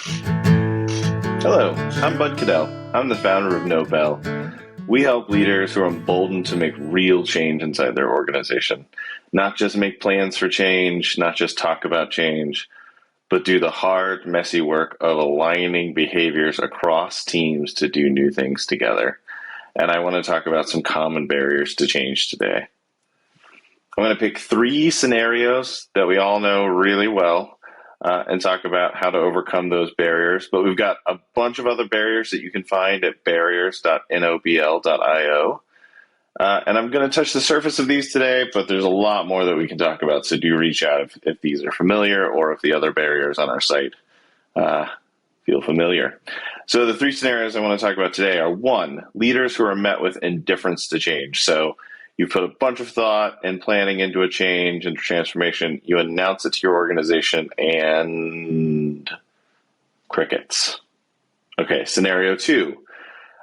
Hello, I'm Bud Caddell. I'm the founder of NOBL. We help leaders who are emboldened to make real change inside their organization. Not just make plans for change, not just talk about change, but do the hard, messy work of aligning behaviors across teams to do new things together. And I want to talk about some common barriers to change today. I'm going to pick 3 scenarios that we all know really well and talk about how to overcome those barriers. But we've got a bunch of other barriers that you can find at barriers.nobl.io. And I'm going to touch the surface of these today, but there's a lot more that we can talk about. So do reach out if these are familiar or if the other barriers on our site feel familiar. So the 3 scenarios I want to talk about today are 1, leaders who are met with indifference to change. So you put a bunch of thought and planning into a change, into transformation. You announce it to your organization and crickets. Okay, scenario 2,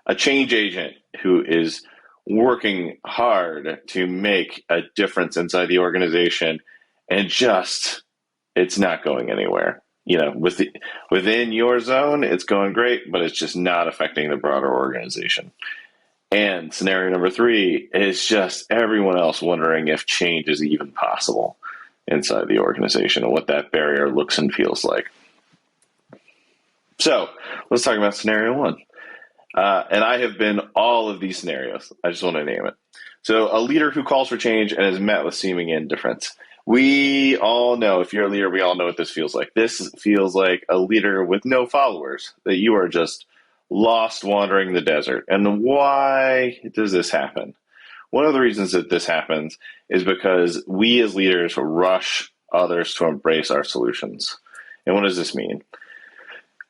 a change agent who is working hard to make a difference inside the organization and just, it's not going anywhere. You know, within your zone, it's going great, but it's just not affecting the broader organization. And scenario number 3 is just everyone else wondering if change is even possible inside the organization and what that barrier looks and feels like. So let's talk about scenario 1. And I have been all of these scenarios. I just want to name it. So a leader who calls for change and is met with seeming indifference. We all know, if you're a leader, we all know what this feels like. This feels like a leader with no followers, that you are just lost wandering the desert. And why does this happen? One of the reasons that this happens is because we as leaders rush others to embrace our solutions. And what does this mean?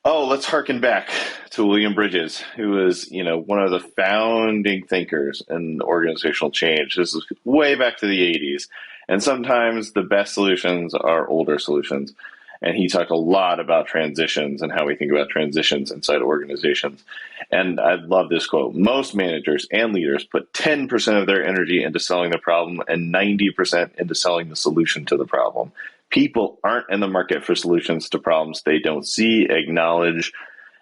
Oh, let's harken back to William Bridges, who is, one of the founding thinkers in organizational change. This is way back to the 80s. And sometimes the best solutions are older solutions. And he talked a lot about transitions and how we think about transitions inside organizations. And I love this quote. Most managers and leaders put 10% of their energy into selling the problem and 90% into selling the solution to the problem. People aren't in the market for solutions to problems they don't see, acknowledge,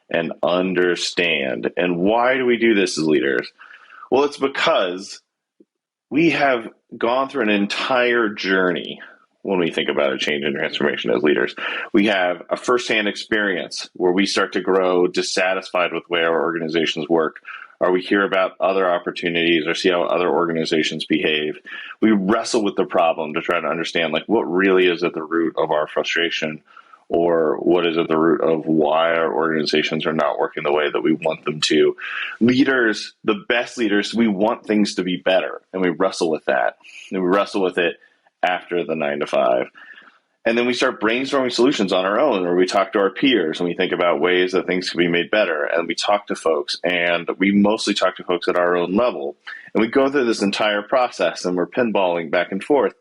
and understand. And why do we do this as leaders? Well, it's because we have gone through an entire journey when we think about a change and transformation as leaders. We have a firsthand experience where we start to grow dissatisfied with the way our organizations work, or we hear about other opportunities or see how other organizations behave. We wrestle with the problem to try to understand what really is at the root of our frustration, or what is at the root of why our organizations are not working the way that we want them to. Leaders, the best leaders, we want things to be better, and we wrestle with that. And we wrestle with it after the 9 to 5. And then we start brainstorming solutions on our own, or we talk to our peers and we think about ways that things can be made better. And we talk to folks, and we mostly talk to folks at our own level. And we go through this entire process and we're pinballing back and forth.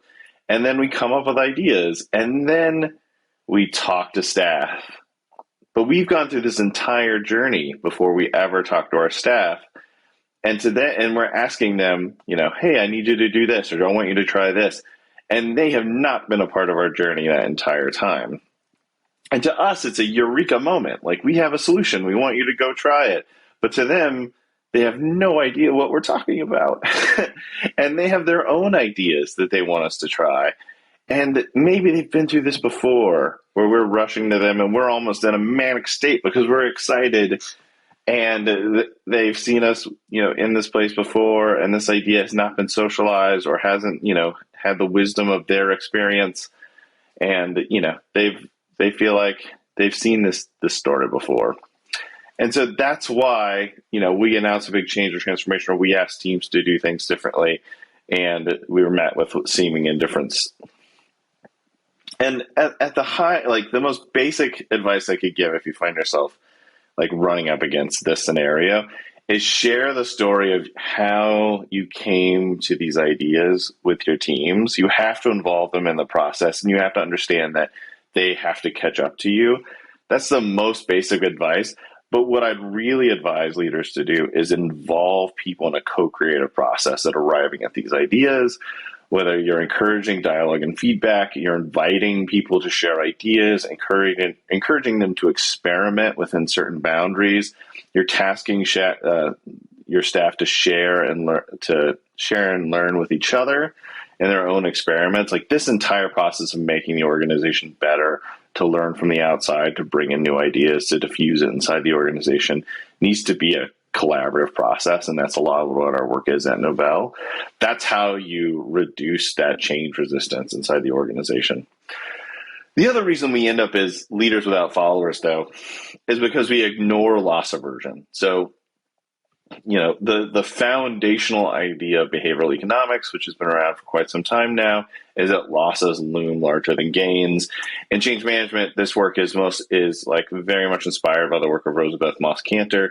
And then we come up with ideas, and then we talk to staff. But we've gone through this entire journey before we ever talk to our staff. And we're asking them, hey, I need you to do this, or I want you to try this. And they have not been a part of our journey that entire time. And to us, it's a eureka moment. We have a solution. We want you to go try it. But to them, they have no idea what we're talking about. And they have their own ideas that they want us to try. And maybe they've been through this before, where we're rushing to them and we're almost in a manic state because we're excited. And they've seen us, in this place before, and this idea has not been socialized or hasn't, had the wisdom of their experience. And, they feel like they've seen this story before. And so that's why, we announce a big change or transformation, or we ask teams to do things differently, and we were met with seeming indifference. And at the high, the most basic advice I could give if you find yourself running up against this scenario is share the story of how you came to these ideas with your teams. You have to involve them in the process, and you have to understand that they have to catch up to you. That's the most basic advice. But what I'd really advise leaders to do is involve people in a co-creative process at arriving at these ideas, whether you're encouraging dialogue and feedback, you're inviting people to share ideas, encouraging them to experiment within certain boundaries, you're tasking your staff to share and learn with each other in their own experiments. Like, this entire process of making the organization better, to learn from the outside, to bring in new ideas, to diffuse it inside the organization, needs to be a collaborative process. And that's a lot of what our work is at NOBL. That's how you reduce that change resistance inside the organization. The other reason we end up as leaders without followers, though, is because we ignore loss aversion. So, the foundational idea of behavioral economics, which has been around for quite some time now, is that losses loom larger than gains. In change management, this work is like very much inspired by the work of Rosabeth Moss-Kanter.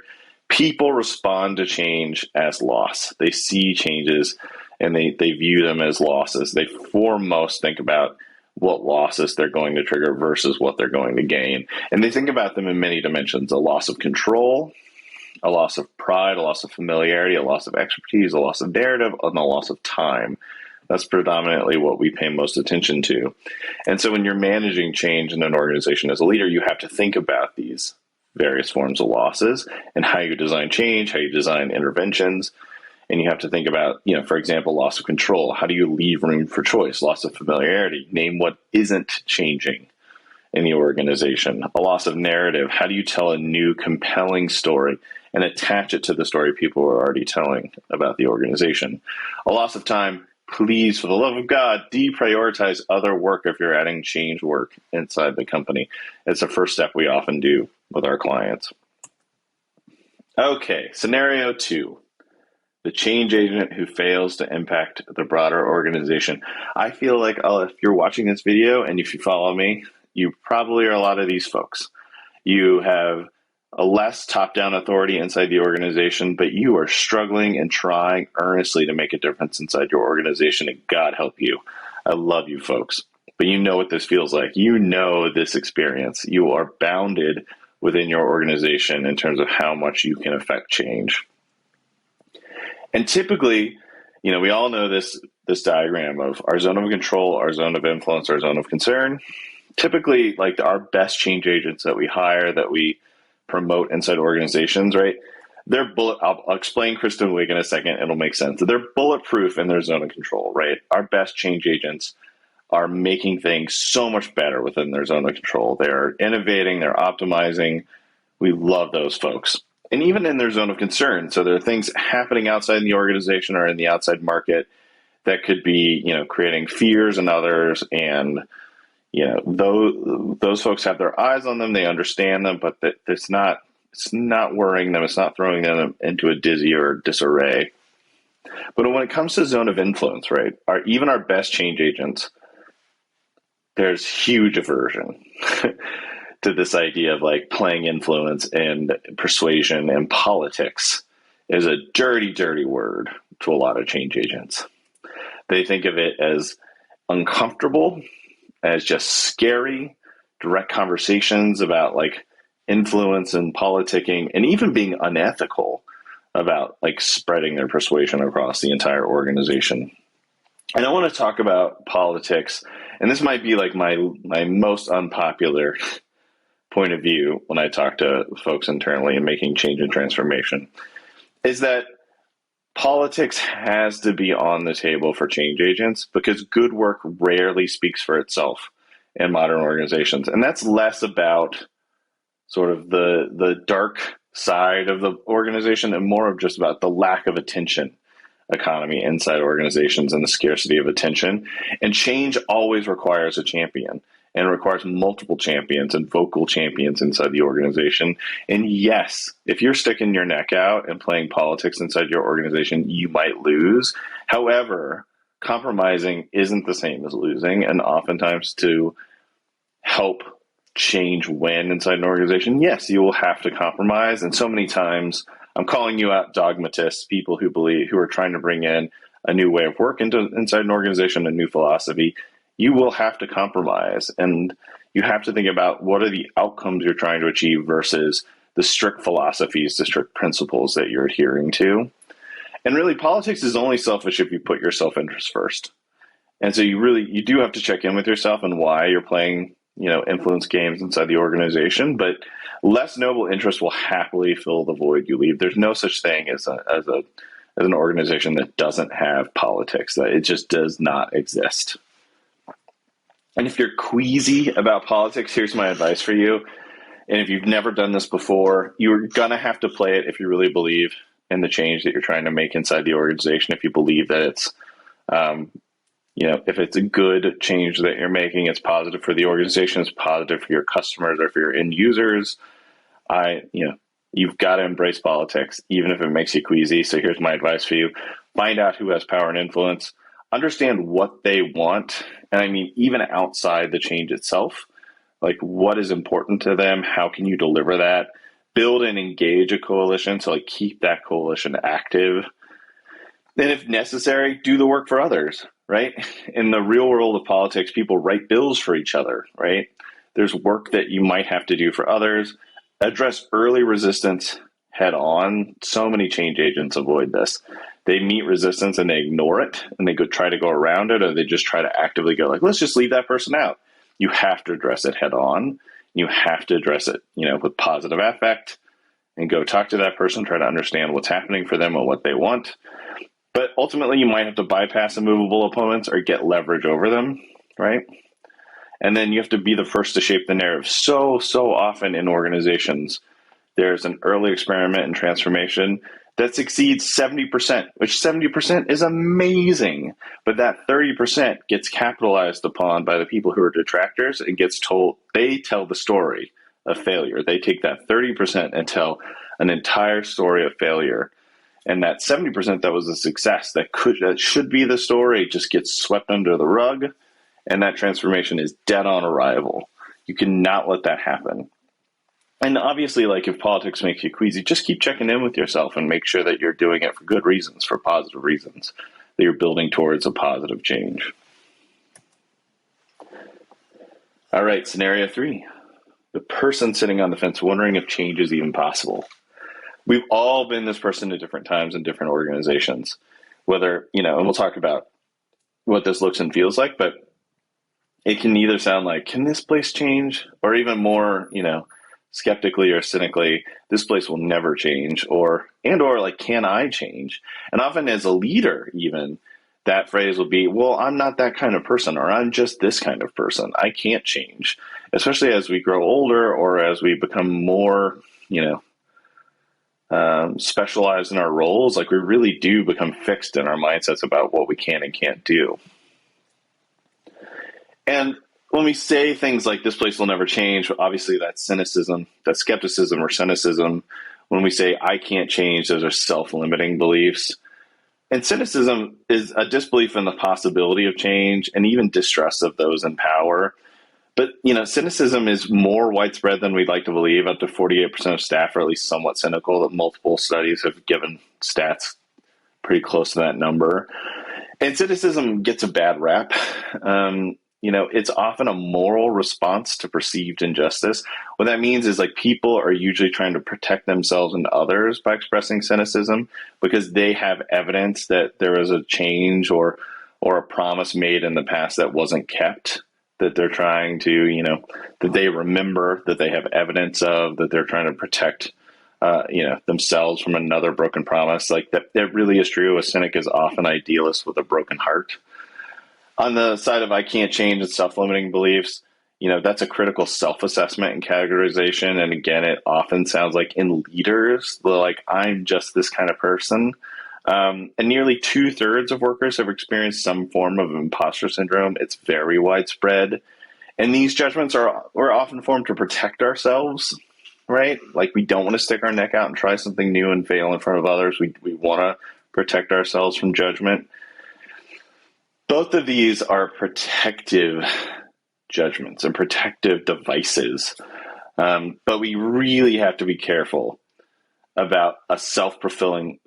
People respond to change as loss. They see changes and they view them as losses. They foremost think about what losses they're going to trigger versus what they're going to gain. And they think about them in many dimensions: a loss of control, a loss of pride, a loss of familiarity, a loss of expertise, a loss of narrative, and a loss of time. That's predominantly what we pay most attention to. And so when you're managing change in an organization as a leader, you have to think about these various forms of losses and how you design change, how you design interventions. And you have to think about, for example, loss of control. How do you leave room for choice? Loss of familiarity. Name what isn't changing in the organization. A loss of narrative. How do you tell a new compelling story and attach it to the story people are already telling about the organization? A loss of time. Please, for the love of God, deprioritize other work if you're adding change work inside the company. It's the first step we often do with our clients. Okay, scenario 2. The change agent who fails to impact the broader organization. I feel like if you're watching this video and if you follow me, you probably are a lot of these folks. You have a less top-down authority inside the organization, but you are struggling and trying earnestly to make a difference inside your organization, and God help you. I love you folks, but you know what this feels like. You know this experience. You are bounded within your organization in terms of how much you can affect change. And typically, we all know this diagram of our zone of control, our zone of influence, our zone of concern. Typically, like our best change agents that we hire, that we promote inside organizations, right? I'll explain Kristen Wiig in a second. It'll make sense. They're bulletproof in their zone of control, right? Our best change agents are making things so much better within their zone of control. They're innovating, they're optimizing. We love those folks. And even in their zone of concern. So there are things happening outside in the organization or in the outside market that could be, creating fears in others. And, those folks have their eyes on them. They understand them, but it's not worrying them. It's not throwing them into a dizzy or disarray. But when it comes to zone of influence, right, even our best change agents, there's huge aversion to this idea of like playing influence and persuasion and politics is a dirty, dirty word to a lot of change agents. They think of it as uncomfortable, as just scary, direct conversations about like influence and politicking, and even being unethical about like spreading their persuasion across the entire organization. And I want to talk about politics, and this might be like my most unpopular point of view when I talk to folks internally in making change and transformation, is that politics has to be on the table for change agents because good work rarely speaks for itself in modern organizations. And that's less about sort of the dark side of the organization and more of just about the lack of attention economy inside organizations and the scarcity of attention. And change always requires a champion and requires multiple champions and vocal champions inside the organization. And yes, if you're sticking your neck out and playing politics inside your organization, you might lose. However, compromising isn't the same as losing. And oftentimes to help change win inside an organization, yes, you will have to compromise. And so many times I'm calling you out, dogmatists, people who are trying to bring in a new way of work inside an organization, a new philosophy. You will have to compromise, and you have to think about what are the outcomes you're trying to achieve versus the strict philosophies, the strict principles that you're adhering to. And really, politics is only selfish if you put your self-interest first. And so you do have to check in with yourself and why you're playing, influence games inside the organization, but less noble interests will happily fill the void you leave. There's no such thing as an organization that doesn't have politics. That it just does not exist. And if you're queasy about politics, here's my advice for you. And if you've never done this before, you're going to have to play it if you really believe in the change that you're trying to make inside the organization. If you believe that it's, if it's a good change that you're making, it's positive for the organization, it's positive for your customers or for your end users. You've got to embrace politics, even if it makes you queasy. So here's my advice for you. Find out who has power and influence. Understand what they want. And I mean, even outside the change itself, like what is important to them? How can you deliver that? Build and engage a coalition. So like keep that coalition active. Then if necessary, do the work for others, right? In the real world of politics, people write bills for each other, right? There's work that you might have to do for others. Address early resistance head on. So many change agents avoid this. They meet resistance and they ignore it and they try to go around it, or they just try to actively go like, let's just leave that person out. You have to address it head on. You have to address it, with positive affect and go talk to that person, try to understand what's happening for them and what they want. But ultimately, you might have to bypass immovable opponents or get leverage over them, right? And then you have to be the first to shape the narrative. So often in organizations, there's an early experiment and transformation that succeeds 70%, which 70% is amazing. But that 30% gets capitalized upon by the people who are detractors and gets told, they tell the story of failure. They take that 30% and tell an entire story of failure. And that 70% that was a success, that should be the story, just gets swept under the rug. And that transformation is dead on arrival. You cannot let that happen. And obviously, like if politics makes you queasy, just keep checking in with yourself and make sure that you're doing it for good reasons, for positive reasons, that you're building towards a positive change. All right, scenario 3. The person sitting on the fence wondering if change is even possible. We've all been this person at different times in different organizations, whether, and we'll talk about what this looks and feels like, but it can either sound like, can this place change? Or even more, skeptically or cynically, this place will never change, or like, can I change? And often as a leader, even that phrase will be, well, I'm not that kind of person, or I'm just this kind of person. I can't change, especially as we grow older or as we become more, specialized in our roles. Like we really do become fixed in our mindsets about what we can and can't do. And when we say things like this place will never change, obviously that's cynicism, that's skepticism or cynicism. When we say I can't change, those are self-limiting beliefs. And cynicism is a disbelief in the possibility of change and even distrust of those in power. But, cynicism is more widespread than we'd like to believe. Up to 48% of staff are at least somewhat cynical. That multiple studies have given stats pretty close to that number. And cynicism gets a bad rap. It's often a moral response to perceived injustice. What that means is like people are usually trying to protect themselves and others by expressing cynicism because they have evidence that there was a change or a promise made in the past that wasn't kept, that they're trying to, that they remember, that they have evidence of, that they're trying to protect, themselves from another broken promise. Like that really is true. A cynic is often idealist with a broken heart. On the side of I can't change and self-limiting beliefs, that's a critical self-assessment and categorization. And again, it often sounds like in leaders, like I'm just this kind of person. And nearly 2/3 of workers have experienced some form of imposter syndrome. It's very widespread. And these judgments are often formed to protect ourselves, right? Like we don't want to stick our neck out and try something new and fail in front of others. We want to protect ourselves from judgment. Both of these are protective judgments and protective devices. But we really have to be careful about a self-fulfilling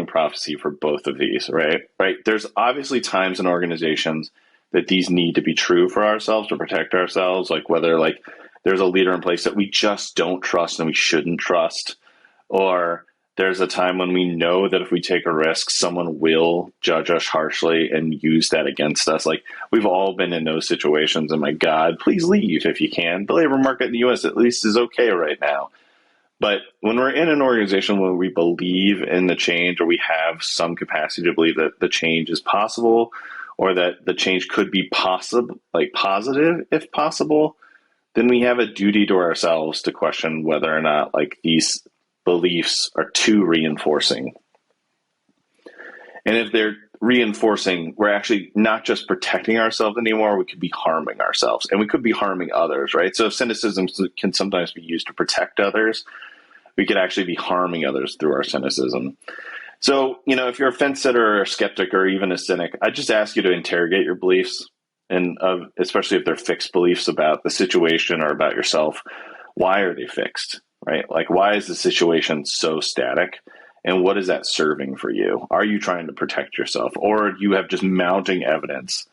prophecy for both of these, right? There's obviously times in organizations that these need to be true for ourselves to protect ourselves, like whether like there's a leader in place that we just don't trust and we shouldn't trust, or There's a time when we know that if we take a risk, someone will judge us harshly and use that against us. Like, we've all been in those situations, and my God, please leave if you can. The labor market in the US at least is okay right now. But when we're in an organization where we believe in the change, or we have some capacity to believe that the change is possible, or that the change could be possible, like positive if possible, then we have a duty to ourselves to question whether or not like these beliefs are too reinforcing. And if they're reinforcing, we're actually not just protecting ourselves anymore, we could be harming ourselves, and we could be harming others, right? So if cynicism can sometimes be used to protect others, we could actually be harming others through our cynicism. So, if you're a fence sitter or a skeptic or even a cynic, I just ask you to interrogate your beliefs, and especially if they're fixed beliefs about the situation or about yourself. Why are they fixed, right? Like, why is the situation so static? And what is that serving for you? Are you trying to protect yourself, or do you have just mounting evidence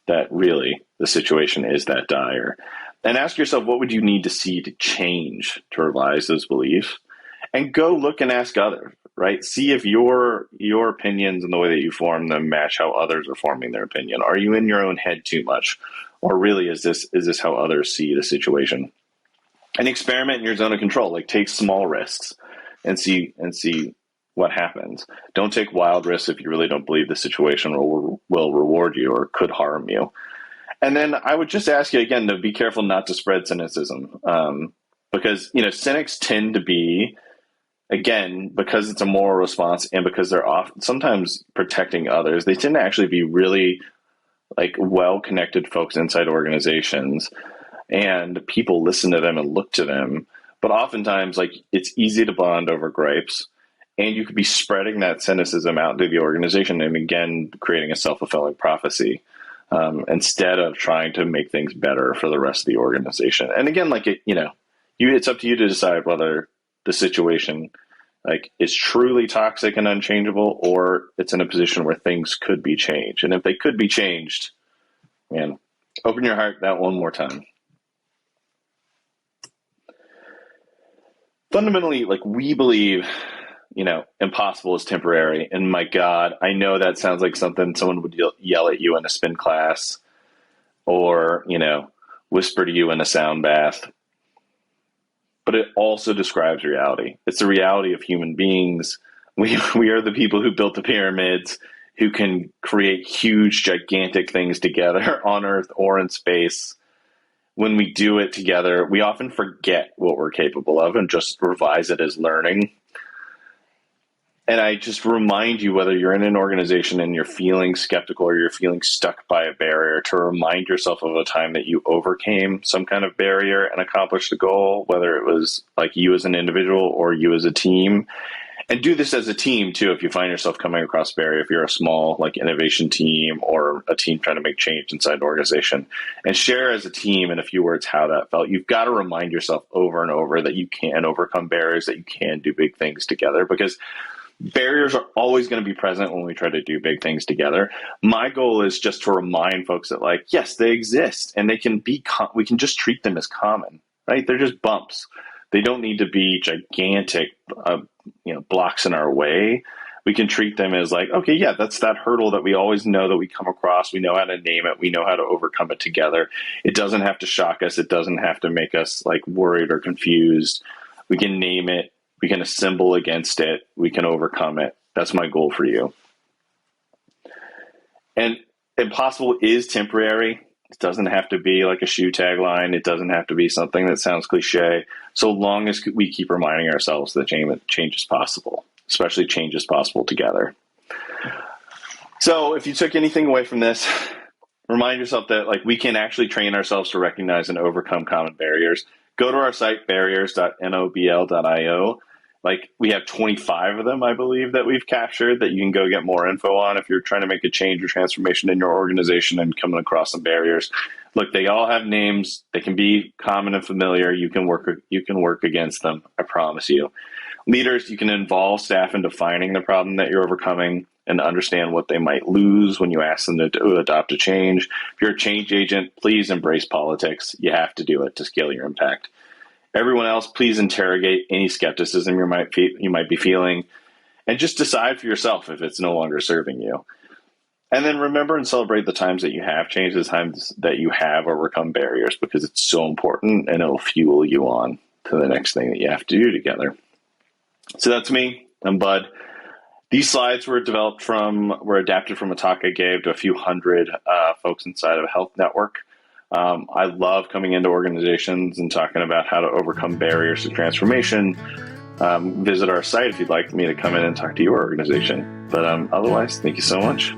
that really the situation is that dire? And ask yourself, what would you need to see to change to revise those beliefs? And go look and ask others, right? See if your opinions and the way that you form them match how others are forming their opinion. Are you in your own head too much? Or really, is this how others see the situation? And experiment in your zone of control. Like, take small risks and see what happens. Don't take wild risks if you really don't believe the situation will reward you or could harm you. And then I would just ask you again to be careful not to spread cynicism, because cynics tend to be, again, because it's a moral response and because they're often sometimes protecting others, they tend to actually be really like well-connected folks inside organizations, and people listen to them and look to them. But oftentimes, like, it's easy to bond over gripes, and you could be spreading that cynicism out into the organization and again creating a self-fulfilling prophecy, instead of trying to make things better for the rest of the organization. And again, like, it's up to you to decide whether the situation is truly toxic and unchangeable, or it's in a position where things could be changed. And if they could be changed, man, open your heart that one more time. Fundamentally, we believe, impossible is temporary. And my God, I know that sounds like something someone would yell at you in a spin class, or, whisper to you in a sound bath. But it also describes reality. It's the reality of human beings. We are the people who built the pyramids, who can create huge, gigantic things together on Earth or in space. When we do it together, we often forget what we're capable of and just revise it as learning. And I just remind you, whether you're in an organization and you're feeling skeptical or you're feeling stuck by a barrier, to remind yourself of a time that you overcame some kind of barrier and accomplished a goal, whether it was like you as an individual or you as a team. And do this as a team too. If you find yourself coming across a barrier, if you're a small innovation team or a team trying to make change inside an organization, and share as a team in a few words how that felt. You've got to remind yourself over and over that you can overcome barriers, that you can do big things together, because barriers are always going to be present when we try to do big things together. My goal is just to remind folks that, yes, they exist, and they can be, we can just treat them as common, right? They're just bumps. They don't need to be gigantic, blocks in our way. We can treat them as okay, yeah, that's that hurdle that we always know that we come across. We know how to name it. We know how to overcome it together. It doesn't have to shock us. It doesn't have to make us worried or confused. We can name it. We can assemble against it. We can overcome it. That's my goal for you. And impossible is temporary. It doesn't have to be like a shoe tagline. It doesn't have to be something that sounds cliche, so long as we keep reminding ourselves that change is possible, especially change is possible together. So if you took anything away from this, remind yourself that we can actually train ourselves to recognize and overcome common barriers. Go to our site, barriers.nobl.io. We have 25 of them, I believe, that we've captured that you can go get more info on if you're trying to make a change or transformation in your organization and coming across some barriers. Look, they all have names. They can be common and familiar. You can work against them. I promise you. Leaders, you can involve staff in defining the problem that you're overcoming and understand what they might lose when you ask them to adopt a change. If you're a change agent, please embrace politics. You have to do it to scale your impact. Everyone else, please interrogate any skepticism you might be feeling, and just decide for yourself if it's no longer serving you. And then remember and celebrate the times that you have changed, the times that you have overcome barriers, because it's so important and it'll fuel you on to the next thing that you have to do together. So that's me. I'm Bud. These slides were adapted from a talk I gave to a few hundred folks inside of a health network. I love coming into organizations and talking about how to overcome barriers to transformation. Visit our site if you'd like me to come in and talk to your organization. But otherwise, thank you so much.